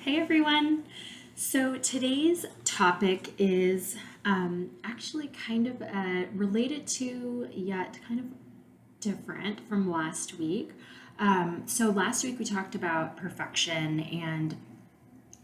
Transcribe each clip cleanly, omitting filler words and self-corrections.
Hey everyone! So today's topic is actually kind of related to, yet kind of different from last week. So last week we talked about perfection and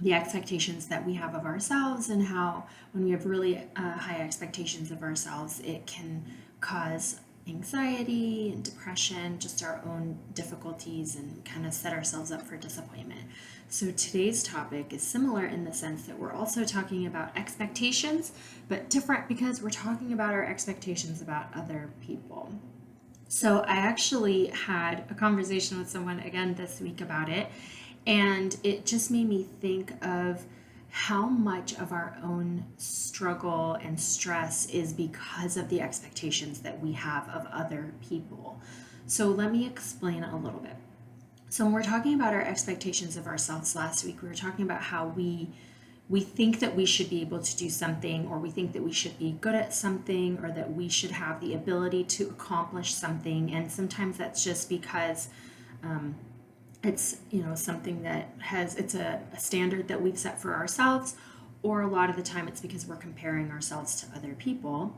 the expectations that we have of ourselves, and how when we have really high expectations of ourselves, it can cause anxiety and depression, just our own difficulties, and kind of set ourselves up for disappointment. So today's topic is similar in the sense that we're also talking about expectations, but different because we're talking about our expectations about other people. So I actually had a conversation with someone again this week about it, and it just made me think of how much of our own struggle and stress is because of the expectations that we have of other people. So let me explain a little bit. So when we're talking about our expectations of ourselves last week, we were talking about how we think that we should be able to do something, or we think that we should be good at something, or that we should have the ability to accomplish something. And sometimes that's just because it's something that has it's a standard that we've set for ourselves, or a lot of the time it's because we're comparing ourselves to other people,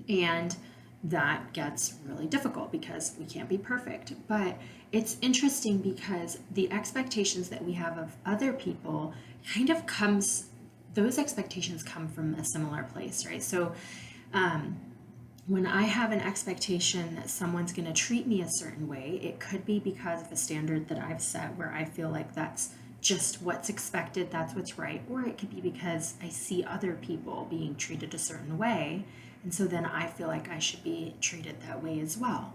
and that gets really difficult because we can't be perfect. But it's interesting because the expectations that we have of other people kind of comes those expectations come from a similar place, right? So when I have an expectation that someone's going to treat me a certain way, it could be because of a standard that I've set where I feel like that's just what's expected, that's what's right. Or it could be because I see other people being treated a certain way, and so then I feel like I should be treated that way as well.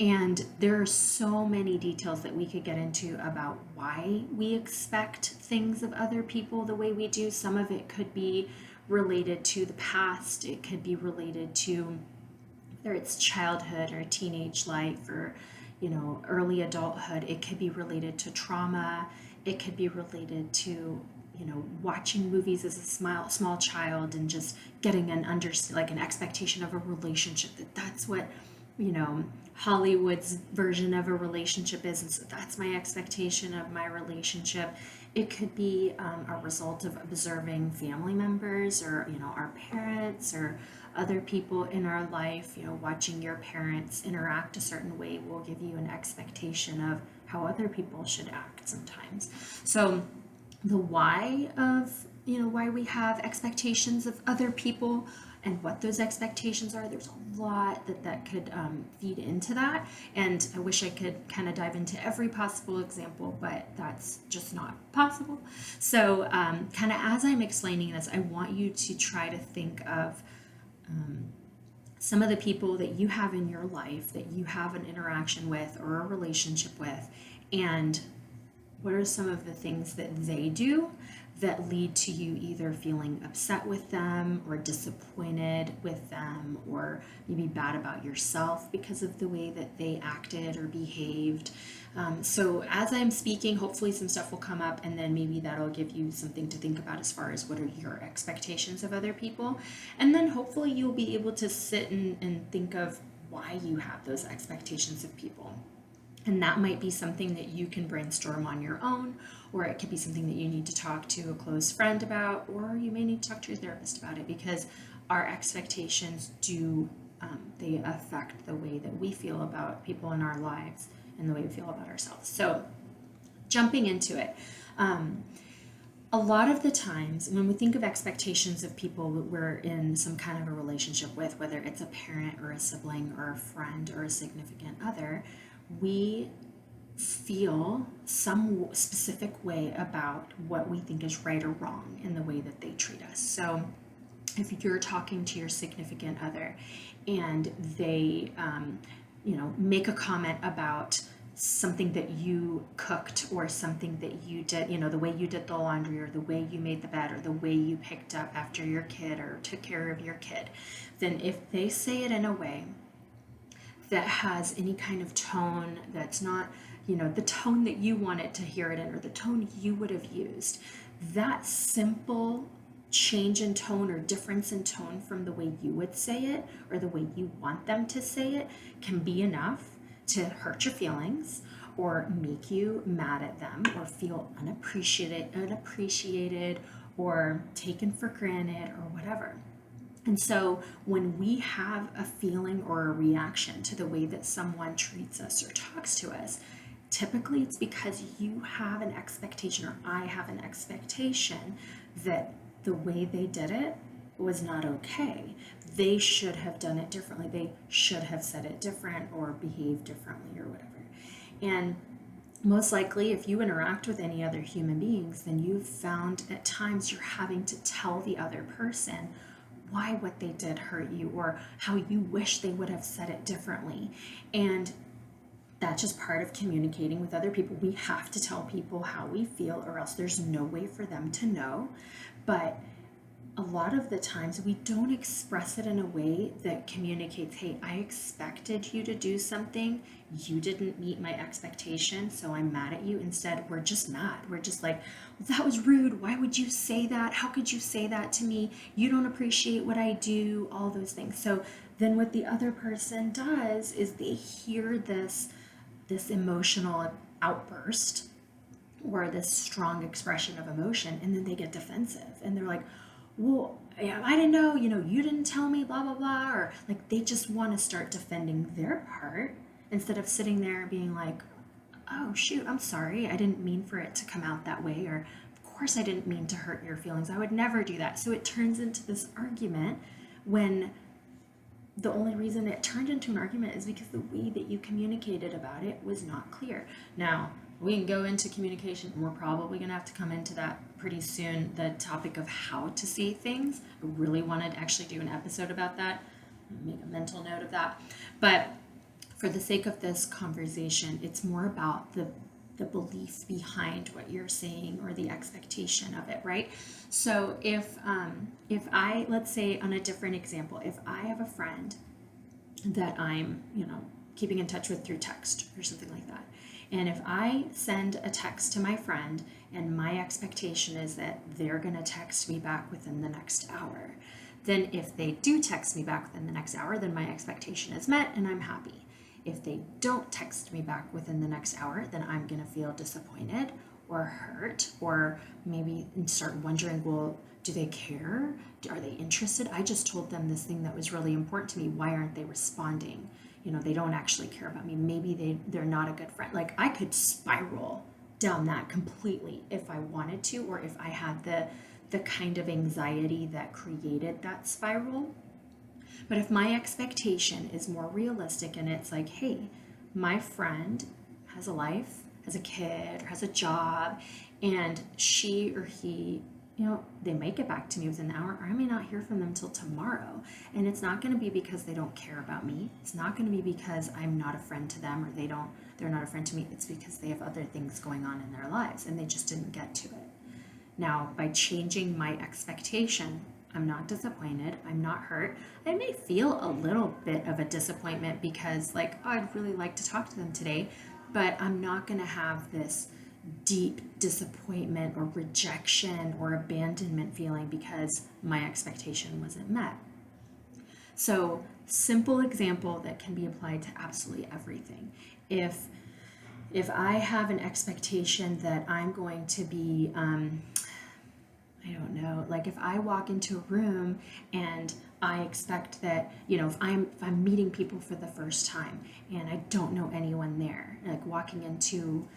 And there are so many details that we could get into about why we expect things of other people the way we do. Some of it could be related to the past, it could be related to whether it's childhood or teenage life, or early adulthood. It could be related to trauma, it could be related to watching movies as a small child and just getting an expectation of a relationship, that's what Hollywood's version of a relationship is, and so that's my expectation of my relationship. It could be a result of observing family members, or our parents, or other people in our life. Watching your parents interact a certain way will give you an expectation of how other people should act sometimes. So the why of why we have expectations of other people and what those expectations are, there's a lot that could feed into that, and I wish I could kind of dive into every possible example, but that's just not possible. So kind of as I'm explaining this, I want you to try to think of some of the people that you have in your life that you have an interaction with or a relationship with, and what are some of the things that they do that lead to you either feeling upset with them, or disappointed with them, or maybe bad about yourself because of the way that they acted or behaved. So as I'm speaking, hopefully some stuff will come up, and then maybe that'll give you something to think about as far as what are your expectations of other people. And then hopefully you'll be able to sit and think of why you have those expectations of people. And that might be something that you can brainstorm on your own, or it could be something that you need to talk to a close friend about, or you may need to talk to your therapist about it, because our expectations do, they affect the way that we feel about people in our lives and the way we feel about ourselves. So jumping into it, a lot of the times when we think of expectations of people that we're in some kind of a relationship with, whether it's a parent or a sibling or a friend or a significant other, we feel some specific way about what we think is right or wrong in the way that they treat us. So if you're talking to your significant other and they make a comment about something that you cooked, or something that you did, the way you did the laundry, or the way you made the bed, or the way you picked up after your kid or took care of your kid, then if they say it in a way that has any kind of tone that's not, the tone that you wanted to hear it in, or the tone you would have used, that simple change in tone or difference in tone from the way you would say it or the way you want them to say it can be enough to hurt your feelings, or make you mad at them or feel unappreciated or taken for granted or whatever. And so when we have a feeling or a reaction to the way that someone treats us or talks to us, typically it's because you have an expectation, or I have an expectation, that the way they did it was not okay. They should have done it differently. They should have said it different or behaved differently or whatever. And most likely, if you interact with any other human beings, then you've found at times you're having to tell the other person why what they did hurt you or how you wish they would have said it differently. And that's just part of communicating with other people. We have to tell people how we feel, or else there's no way for them to know. But a lot of the times we don't express it in a way that communicates, hey, I expected you to do something. You didn't meet my expectation, so I'm mad at you. Instead, we're just mad. We're just like, well, that was rude. Why would you say that? How could you say that to me? You don't appreciate what I do, all those things. So then what the other person does is they hear this emotional outburst or this strong expression of emotion, and then they get defensive and they're like, well, yeah, I didn't know, you didn't tell me, blah, blah, blah. Or like they just want to start defending their part instead of sitting there being like, oh, shoot, I'm sorry. I didn't mean for it to come out that way. Or, of course, I didn't mean to hurt your feelings. I would never do that. So it turns into this argument when the only reason it turned into an argument is because the way that you communicated about it was not clear. Now, we can go into communication, and we're probably going to have to come into that pretty soon, the topic of how to say things. I really wanted to actually do an episode about that. Make a mental note of that. But for the sake of this conversation, it's more about the belief behind what you're saying or the expectation of it, right? So if I, let's say on a different example, if I have a friend that I'm, keeping in touch with through text or something like that, and if I send a text to my friend and my expectation is that they're going to text me back within the next hour, then if they do text me back within the next hour, then my expectation is met and I'm happy. If they don't text me back within the next hour, then I'm going to feel disappointed or hurt, or maybe start wondering, well, do they care? Are they interested? I just told them this thing that was really important to me. Why aren't they responding? They don't actually care about me. Maybe they're not a good friend. Like, I could spiral down that completely if I wanted to, or if I had the kind of anxiety that created that spiral. But if my expectation is more realistic and it's like, hey, my friend has a life, has a kid, or has a job, and she or he, they might get back to me within an hour, or I may not hear from them till tomorrow. And it's not going to be because they don't care about me. It's not going to be because I'm not a friend to them, or they're not a friend to me. It's because they have other things going on in their lives and they just didn't get to it. Now, by changing my expectation, I'm not disappointed. I'm not hurt. I may feel a little bit of a disappointment because, like, oh, I'd really like to talk to them today, but I'm not going to have this deep disappointment or rejection or abandonment feeling because my expectation wasn't met. So, simple example that can be applied to absolutely everything. If I have an expectation that I'm going to be I don't know, like if I walk into a room and I expect that, if I'm meeting people for the first time and I don't know anyone there, like walking into,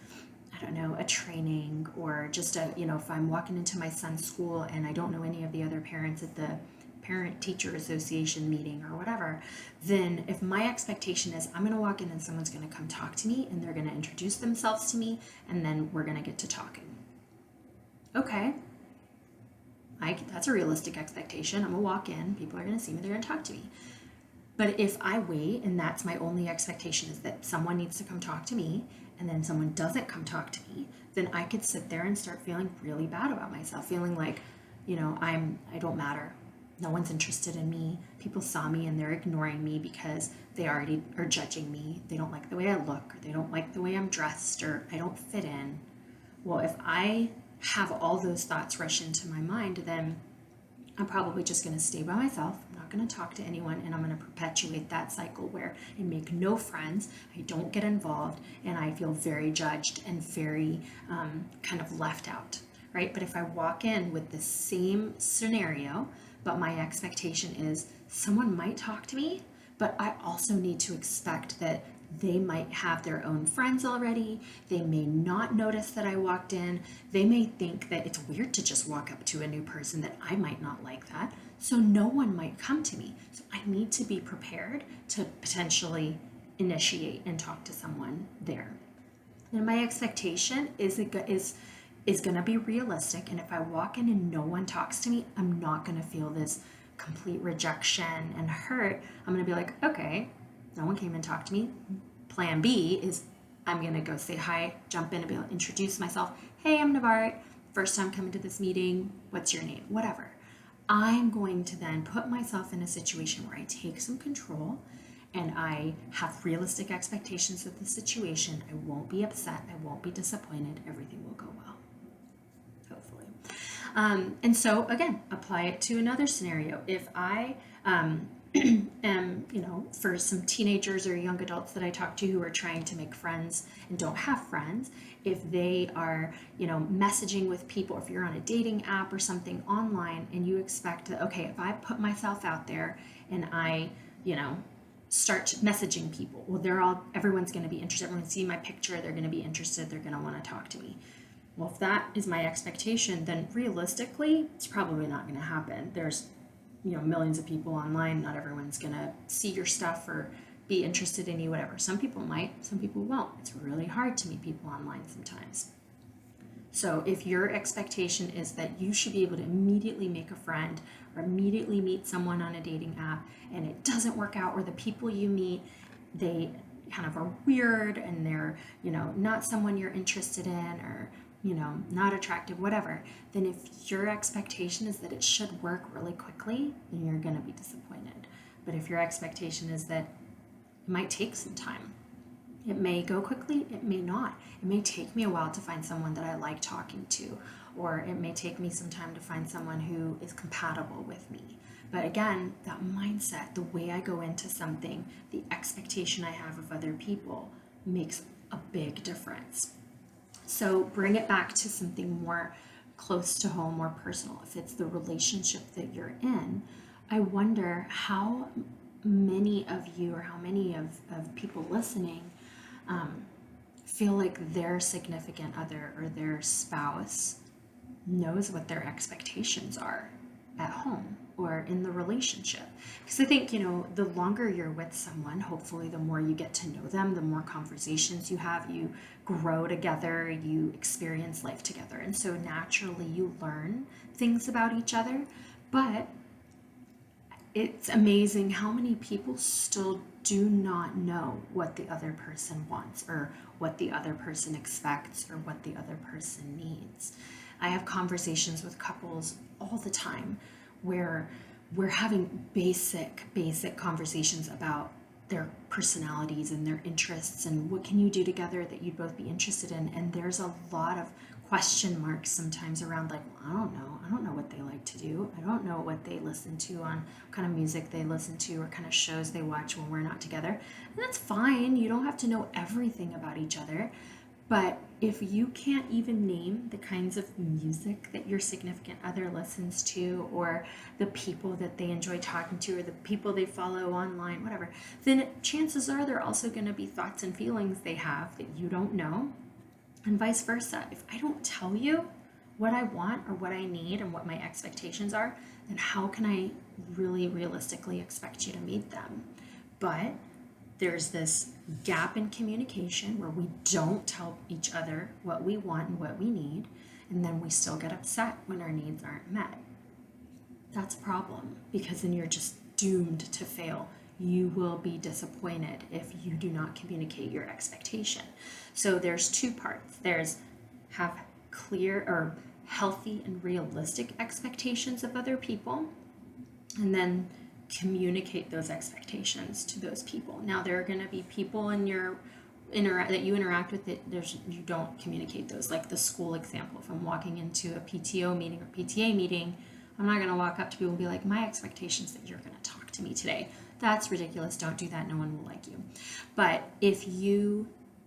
I don't know, a training, or just if I'm walking into my son's school and I don't know any of the other parents at the parent teacher association meeting or whatever, then if my expectation is I'm going to walk in and someone's going to come talk to me and they're going to introduce themselves to me and then we're going to get to talking. Okay. That's a realistic expectation. I'm going to walk in, people are going to see me, they're going to talk to me. But if I wait and that's my only expectation is that someone needs to come talk to me and then someone doesn't come talk to me, then I could sit there and start feeling really bad about myself, feeling like, I don't matter. No one's interested in me. People saw me and they're ignoring me because they already are judging me. They don't like the way I look, or they don't like the way I'm dressed, or I don't fit in. Well, if I have all those thoughts rush into my mind, then I'm probably just going to stay by myself. I'm not going to talk to anyone, and I'm going to perpetuate that cycle where I make no friends, I don't get involved, and I feel very judged and very kind of left out, right? But if I walk in with the same scenario, but my expectation is someone might talk to me, but I also need to expect that they might have their own friends already. They may not notice that I walked in. They may think that it's weird to just walk up to a new person, that I might not like that. So no one might come to me. So I need to be prepared to potentially initiate and talk to someone there. And my expectation is going to be realistic. And if I walk in and no one talks to me, I'm not going to feel this complete rejection and hurt. I'm going to be like, okay, no one came and talked to me. Plan B is I'm going to go say hi, jump in and be able to introduce myself. Hey, I'm Navarre. First time coming to this meeting. What's your name? Whatever. I'm going to then put myself in a situation where I take some control and I have realistic expectations of the situation. I won't be upset. I won't be disappointed. Everything will go well, hopefully. And so again, apply it to another scenario. If I am, for some teenagers or young adults that I talk to who are trying to make friends and don't have friends, if they are, messaging with people, if you're on a dating app or something online and you expect that, okay, if I put myself out there and I, start messaging people, well, everyone's going to be interested. Everyone's see my picture. They're going to be interested. They're going to want to talk to me. Well, if that is my expectation, then realistically, it's probably not going to happen. There's millions of people online. Not everyone's gonna see your stuff or be interested in you, whatever. Some people might, some people won't. It's really hard to meet people online sometimes. So if your expectation is that you should be able to immediately make a friend or immediately meet someone on a dating app and it doesn't work out, or the people you meet, they kind of are weird and they're, not someone you're interested in, or not attractive, whatever, then if your expectation is that it should work really quickly, then you're going to be disappointed. But if your expectation is that it might take some time, it may go quickly, it may not. It may take me a while to find someone that I like talking to, or it may take me some time to find someone who is compatible with me. But again, that mindset, the way I go into something, the expectation I have of other people makes a big difference. So bring it back to something more close to home, more personal. If it's the relationship that you're in, I wonder how many of you, or how many of people listening feel like their significant other or their spouse knows what their expectations are at home or in the relationship. Because I think, the longer you're with someone, hopefully the more you get to know them, the more conversations you have, you grow together, you experience life together. And so naturally you learn things about each other. But it's amazing how many people still do not know what the other person wants, or what the other person expects, or what the other person needs. I have conversations with couples all the time where we're having basic conversations about their personalities and their interests and what can you do together that you'd both be interested in. And there's a lot of question marks sometimes around, like, well, I don't know what they like to do. I don't know what they listen to, on what kind of music they listen to, or kind of shows they watch when we're not together. And that's fine. You don't have to know everything about each other. But if you can't even name the kinds of music that your significant other listens to, or the people that they enjoy talking to, or the people they follow online, whatever, then chances are there are also going to be thoughts and feelings they have that you don't know, and vice versa. If I don't tell you what I want or what I need and what my expectations are, then how can I really realistically expect you to meet them? But there's this gap in communication where we don't tell each other what we want and what we need, and then we still get upset when our needs aren't met. That's a problem, because then you're just doomed to fail. You will be disappointed if you do not communicate your expectation. So there's two parts. There's have clear or healthy and realistic expectations of other people, and then communicate those expectations to those people. Now, there are going to be people in your that you interact with that you don't communicate those, like the school example. If I'm walking into a PTO meeting or PTA meeting, I'm not going to walk up to people and be like, my expectation is that you're going to talk to me today. That's ridiculous. Don't do that. No one will like you. But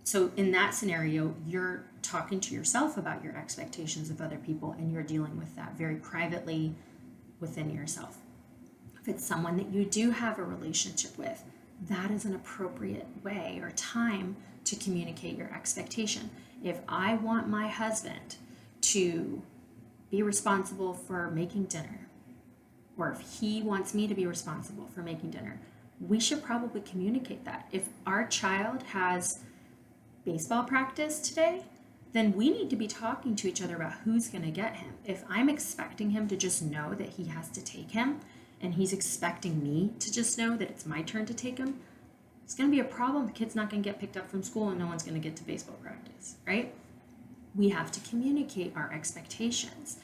so in that scenario, you're talking to yourself about your expectations of other people, and you're dealing with that very privately within yourself. If it's someone that you do have a relationship with, that is an appropriate way or time to communicate your expectation. If I want my husband to be responsible for making dinner, or if he wants me to be responsible for making dinner, we should probably communicate that. If our child has baseball practice today, then we need to be talking to each other about who's going to get him. If I'm expecting him to just know that he has to take him, and he's expecting me to just know that it's my turn to take him, it's going to be a problem. The kid's not going to get picked up from school, and no one's going to get to baseball practice, right? We have to communicate our expectations.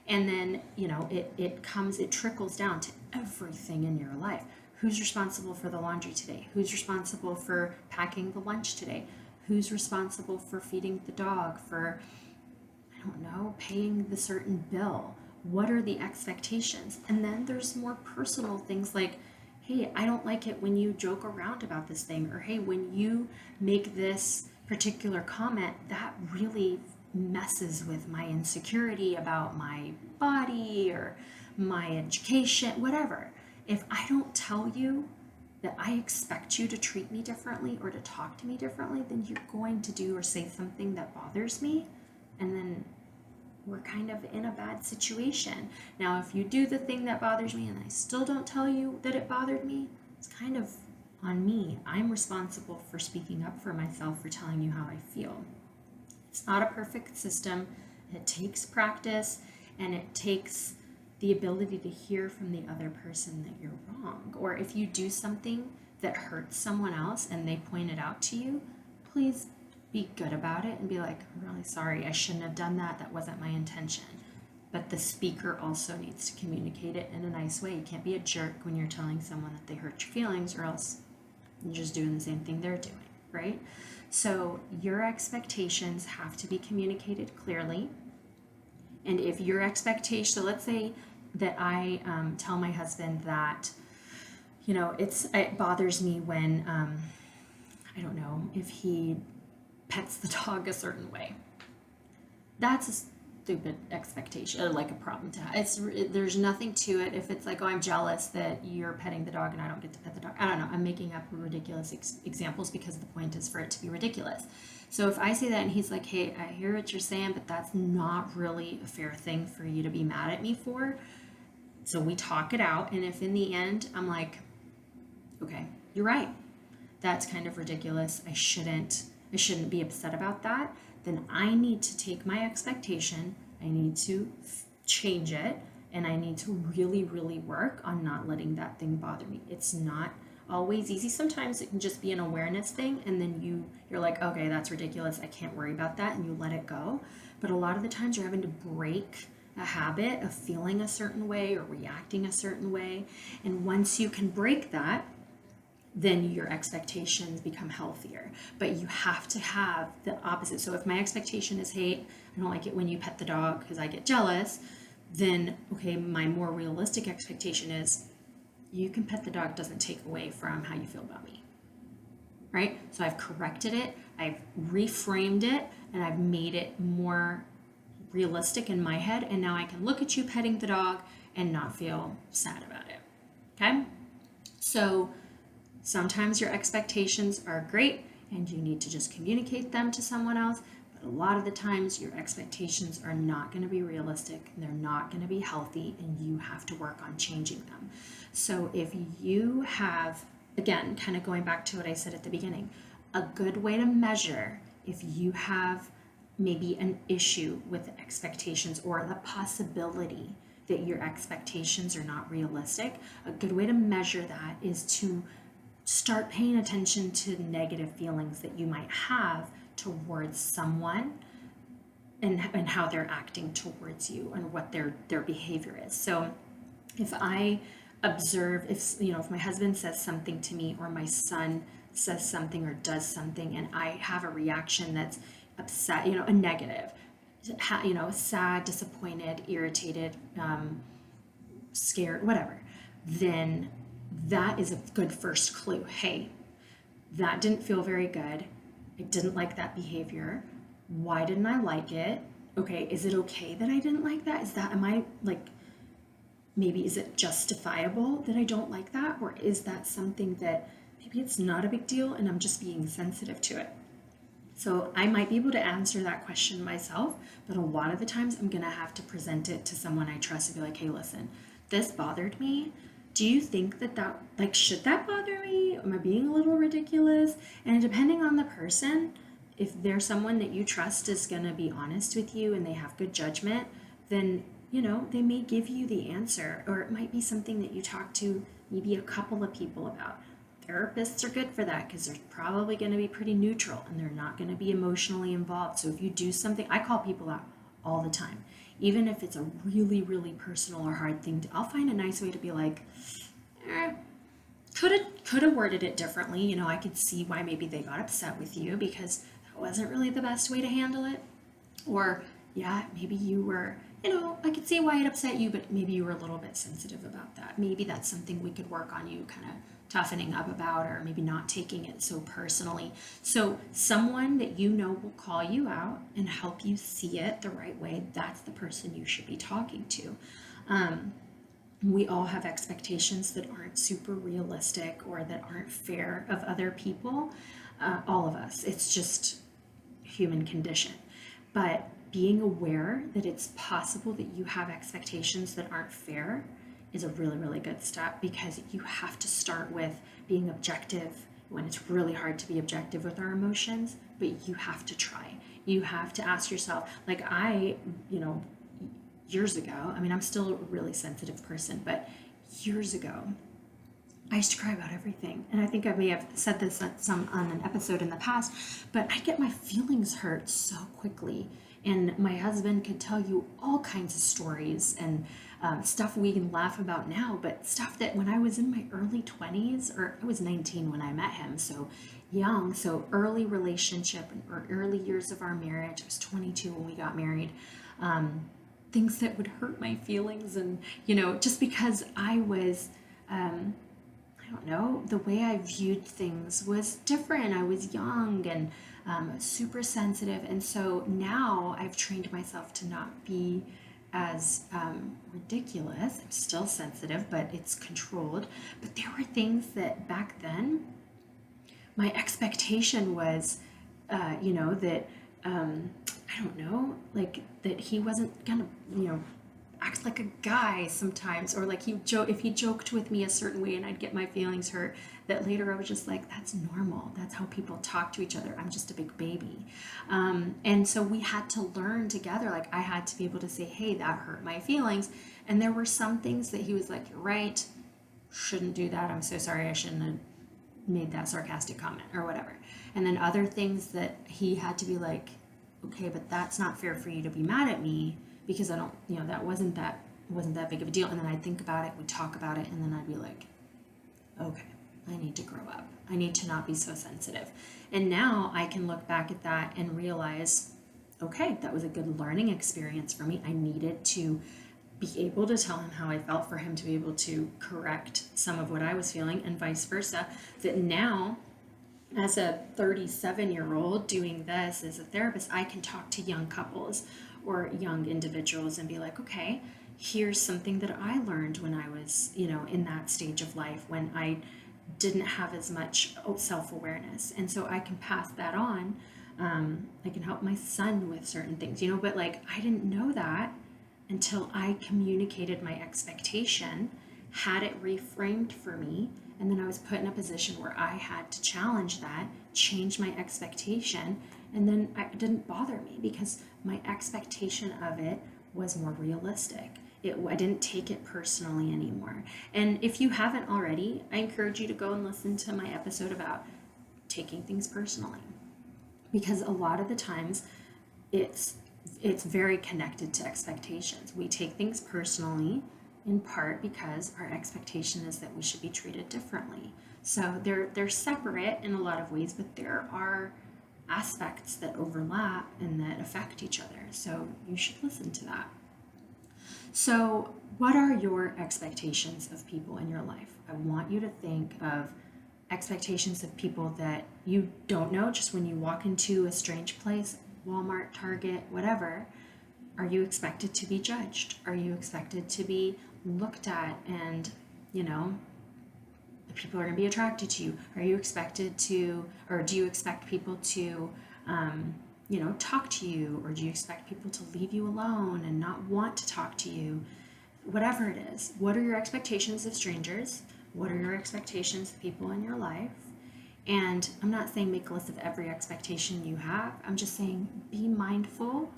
And then, it trickles down to everything in your life. Who's responsible for the laundry today? Who's responsible for packing the lunch today? Who's responsible for feeding the dog, for, paying the certain bill? What are the expectations? And then there's more personal things like, hey, I don't like it when you joke around about this thing, or hey, when you make this particular comment, that really messes with my insecurity about my body or my education, whatever. If I don't tell you that I expect you to treat me differently or to talk to me differently, then you're going to do or say something that bothers me, and then we're kind of in a bad situation. Now, if you do the thing that bothers me and I still don't tell you that it bothered me, it's kind of on me. I'm responsible for speaking up for myself, for telling you how I feel. It's not a perfect system. It takes practice, and it takes the ability to hear from the other person that you're wrong. Or if you do something that hurts someone else and they point it out to you, please be good about it and be like, I'm really sorry, I shouldn't have done that. That wasn't my intention. But the speaker also needs to communicate it in a nice way. You can't be a jerk when you're telling someone that they hurt your feelings, or else you're just doing the same thing they're doing, right? So your expectations have to be communicated clearly. And if your expectation, so let's say that I tell my husband that, it bothers me when, if he pets the dog a certain way. That's a stupid expectation, or like a problem to have. There's nothing to it. If it's like, oh, I'm jealous that you're petting the dog and I don't get to pet the dog. I don't know. I'm making up ridiculous examples because the point is for it to be ridiculous. So if I say that and he's like, hey, I hear what you're saying, but that's not really a fair thing for you to be mad at me for. So we talk it out. And if in the end I'm like, okay, you're right, that's kind of ridiculous, I shouldn't be upset about that, then I need to take my expectation, I need to change it, and I need to really, really work on not letting that thing bother me. It's not always easy. Sometimes it can just be an awareness thing, and then you're like, okay, that's ridiculous, I can't worry about that, and you let it go. But a lot of the times you're having to break a habit of feeling a certain way or reacting a certain way. And once you can break that, then your expectations become healthier. But you have to have the opposite. So if my expectation is, hey, I don't like it when you pet the dog because I get jealous, then, okay, my more realistic expectation is, you can pet the dog, doesn't take away from how you feel about me, right? So I've corrected it, I've reframed it, and I've made it more realistic in my head, and now I can look at you petting the dog and not feel sad about it, okay? So sometimes your expectations are great and you need to just communicate them to someone else, but a lot of the times your expectations are not going to be realistic, and they're not going to be healthy, and you have to work on changing them. So if you have, again, kind of going back to what I said at the beginning, a good way to measure if you have maybe an issue with expectations or the possibility that your expectations are not realistic, a good way to measure that is to start paying attention to negative feelings that you might have towards someone, and how they're acting towards you and what their behavior is. So if I observe, if my husband says something to me, or my son says something or does something, and I have a reaction that's upset, a negative, sad, disappointed, irritated, scared, whatever, then that is a good first clue. Hey, that didn't feel very good. I didn't like that behavior. Why didn't I like it? Okay, is it okay that I didn't like that? Am I like, maybe is it justifiable that I don't like that? Or is that something that maybe it's not a big deal and I'm just being sensitive to it? So I might be able to answer that question myself, but a lot of the times I'm gonna have to present it to someone I trust and be like, hey, listen, this bothered me. Do you think that like, should that bother me? Am I being a little ridiculous? And depending on the person, if there's someone that you trust is gonna be honest with you and they have good judgment, then, they may give you the answer, or it might be something that you talk to maybe a couple of people about. Therapists are good for that because they're probably going to be pretty neutral and they're not going to be emotionally involved. So if you do something, I call people out all the time. Even if it's a really, really personal or hard thing, I'll find a nice way to be like, could have worded it differently. I could see why maybe they got upset with you because that wasn't really the best way to handle it. Or, yeah, maybe you were, I could see why it upset you, but maybe you were a little bit sensitive about that. Maybe that's something we could work on you kind of toughening up about, or maybe not taking it so personally. So someone that will call you out and help you see it the right way, that's the person you should be talking to. We all have expectations that aren't super realistic or that aren't fair of other people. All of us. It's just human condition. But being aware that it's possible that you have expectations that aren't fair is a really, really good step, because you have to start with being objective when it's really hard to be objective with our emotions, but you have to try. You have to ask yourself, like years ago, I'm still a really sensitive person, but years ago, I used to cry about everything. And I think I may have said this on an episode in the past, but I get my feelings hurt so quickly. And my husband could tell you all kinds of stories and stuff we can laugh about now, but stuff that when I was in my early 20s, or I was 19 when I met him, so young, so early relationship or early years of our marriage. I was 22 when we got married. Things that would hurt my feelings, and just because I was I don't know, the way I viewed things was different. I was young and super sensitive. And so now I've trained myself to not be as ridiculous. I'm still sensitive, but it's controlled. But there were things that back then, my expectation was, that, I don't know, like that he wasn't gonna, act like a guy sometimes, or like if he joked with me a certain way and I'd get my feelings hurt, that later I was just like, that's normal, that's how people talk to each other, I'm just a big baby. And so we had to learn together, like I had to be able to say, hey, that hurt my feelings. And there were some things that he was like, you're right, shouldn't do that, I'm so sorry, I shouldn't have made that sarcastic comment or whatever. And then other things that he had to be like, okay, but that's not fair for you to be mad at me, because I don't, that wasn't that big of a deal. And then I'd think about it, we'd talk about it, and then I'd be like, okay, I need to grow up. I need to not be so sensitive. And now I can look back at that and realize, okay, that was a good learning experience for me. I needed to be able to tell him how I felt, for him to be able to correct some of what I was feeling, and vice versa. That now, as a 37-year-old doing this as a therapist, I can talk to young couples or young individuals and be like, okay, here's something that I learned when I was, in that stage of life when I didn't have as much self-awareness. And so I can pass that on. I can help my son with certain things, but like, I didn't know that until I communicated my expectation, had it reframed for me, and then I was put in a position where I had to challenge that, change my expectation, and then it didn't bother me because my expectation of it was more realistic. I didn't take it personally anymore. And if you haven't already, I encourage you to go and listen to my episode about taking things personally, because a lot of the times it's very connected to expectations. We take things personally in part because our expectation is that we should be treated differently. So they're separate in a lot of ways, but there are aspects that overlap and that affect each other. So you should listen to that. So, what are your expectations of people in your life? I want you to think of expectations of people that you don't know, just when you walk into a strange place, Walmart, Target, whatever. Are you expected to be judged? Are you expected to be looked at and, you know, the people are going to be attracted to you? Are you expected to, or do you expect people to, talk to you? Or do you expect people to leave you alone and not want to talk to you? Whatever it is, what are your expectations of strangers? What are your expectations of people in your life? And I'm not saying make a list of every expectation you have. I'm just saying be mindful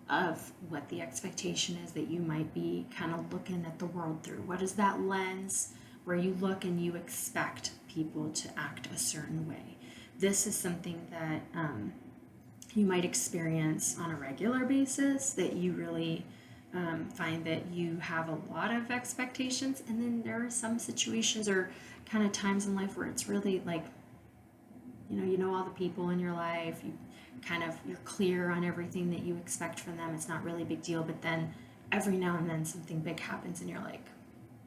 of what the expectation is that you might be kind of looking at the world through. What is that lens where you look and you expect people to act a certain way? This is something that you might experience on a regular basis, that you really find that you have a lot of expectations. And then there are some situations or kind of times in life where it's really like, you know all the people in your life, you're clear on everything that you expect from them. It's not really a big deal, but then every now and then something big happens and you're like,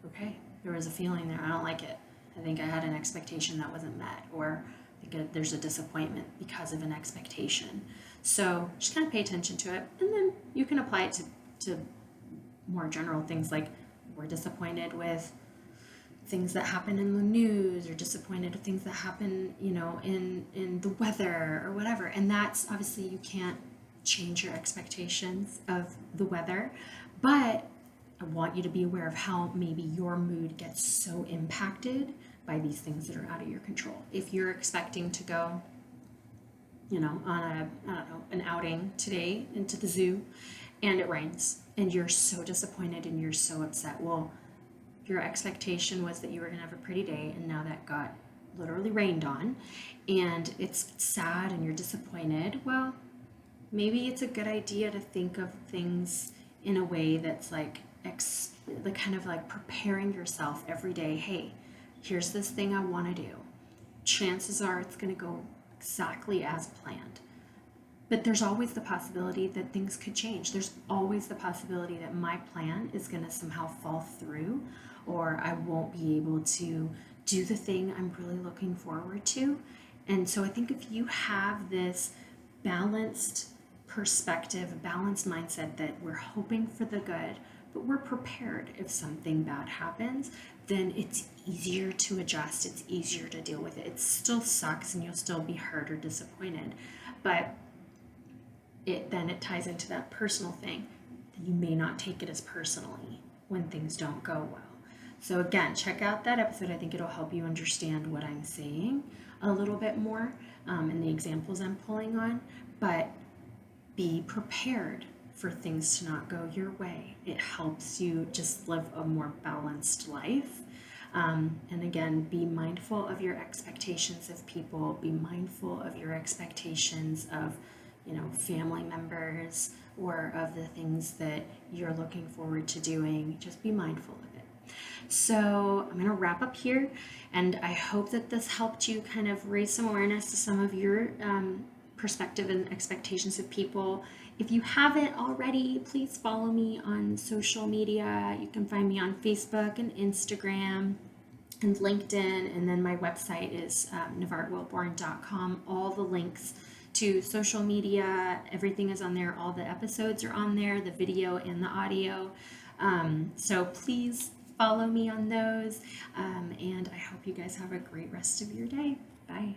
okay, there was a feeling there, I don't like it. I think I had an expectation that wasn't met, or I think there's a disappointment because of an expectation. So just kind of pay attention to it, and then you can apply it to more general things, like we're disappointed with things that happen in the news, or disappointed with things that happen, in the weather or whatever. And that's obviously, you can't change your expectations of the weather, but I want you to be aware of how maybe your mood gets so impacted by these things that are out of your control. If you're expecting to go, on an outing today into the zoo, and it rains, and you're so disappointed and you're so upset. Well, your expectation was that you were going to have a pretty day, and now that got literally rained on, and it's sad and you're disappointed. Well, maybe it's a good idea to think of things in a way that's like kind of like preparing yourself every day. Hey, here's this thing I want to do. Chances are it's going to go exactly as planned. But there's always the possibility that things could change. There's always the possibility that my plan is going to somehow fall through, or I won't be able to do the thing I'm really looking forward to. And so I think if you have this balanced perspective, a balanced mindset, that we're hoping for the good, but we're prepared if something bad happens, then it's easier to adjust. It's easier to deal with it. It still sucks and you'll still be hurt or disappointed, but it ties into that personal thing. You may not take it as personally when things don't go well. So again, check out that episode. I think it'll help you understand what I'm saying a little bit more, and the examples I'm pulling on. But be prepared for things to not go your way. It helps you just live a more balanced life. And again, be mindful of your expectations of people. Be mindful of your expectations of family members, or of the things that you're looking forward to doing. Just be mindful of it. So I'm going to wrap up here, and I hope that this helped you kind of raise some awareness to some of your perspective and expectations of people. If you haven't already, please follow me on social media. You can find me on Facebook and Instagram and LinkedIn, and then my website is navarrewilborn.com. All the links to social media, everything is on there. All the episodes are on there, the video and the audio. So please follow me on those. And I hope you guys have a great rest of your day. Bye.